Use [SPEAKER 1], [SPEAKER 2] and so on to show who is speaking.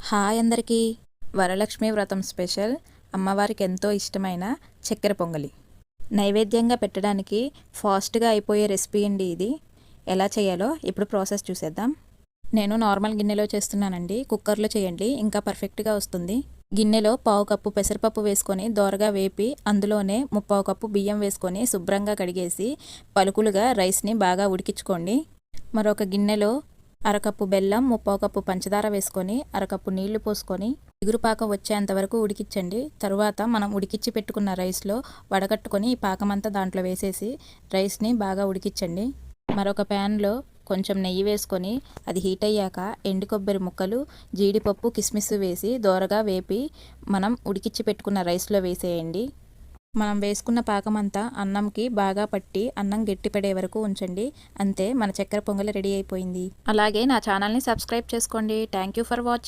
[SPEAKER 1] Hi అందరికీ. వరలక్ష్మి వ్రతం special అమ్మవారికి ఎంతో ఇష్టమైన చక్కెర పొంగలి నైవేద్యంగా పెట్టడానికి ఫాస్ట్గా అయిపోయే రెసిపీ అండి. ఇది ఎలా చేయాలో ఇప్పుడు ప్రాసెస్ చూసేద్దాం. నేను నార్మల్ గిన్నెలో చేస్తున్నానండి, కుక్కర్లో చేయండి ఇంకా పర్ఫెక్ట్గా వస్తుంది. గిన్నెలో 1/2 కప్పు పెసరపప్పు వేసుకొని దోరగా వేపి అందులోనే 3/4 కప్పు బియ్యం వేసుకొని శుభ్రంగా కడిగేసి పలుకులుగా రైస్ని బాగా ఉడికించుకోండి. మరొక గిన్నెలో అరకప్పు బెల్లం, 3/4 కప్పు పంచదార వేసుకొని అరకప్పు నీళ్లు పోసుకొని ఎగురుపాకం వచ్చేంత వరకు ఉడికించండి. తరువాత మనం ఉడికించి పెట్టుకున్న రైస్లో వడగట్టుకొని ఈ పాకమంతా దాంట్లో వేసేసి రైస్ని బాగా ఉడికించండి. మరొక ప్యాన్లో కొంచెం నెయ్యి వేసుకొని అది హీట్ అయ్యాక ఎండు కొబ్బరి ముక్కలు, జీడిపప్పు, కిస్మిస్ వేసి దోరగా వేపి మనం ఉడికించి పెట్టుకున్న రైస్లో వేసేయండి. మనం వేసుకున్న పాకమంతా అన్నంకి బాగా పట్టి అన్నం గట్టిపడే వరకు ఉంచండి. అంతే, మన చక్కెర పొంగలి రెడీ అయిపోయింది. అలాగే నా ఛానల్ని సబ్స్క్రైబ్ చేసుకోండి. Thank you for watching.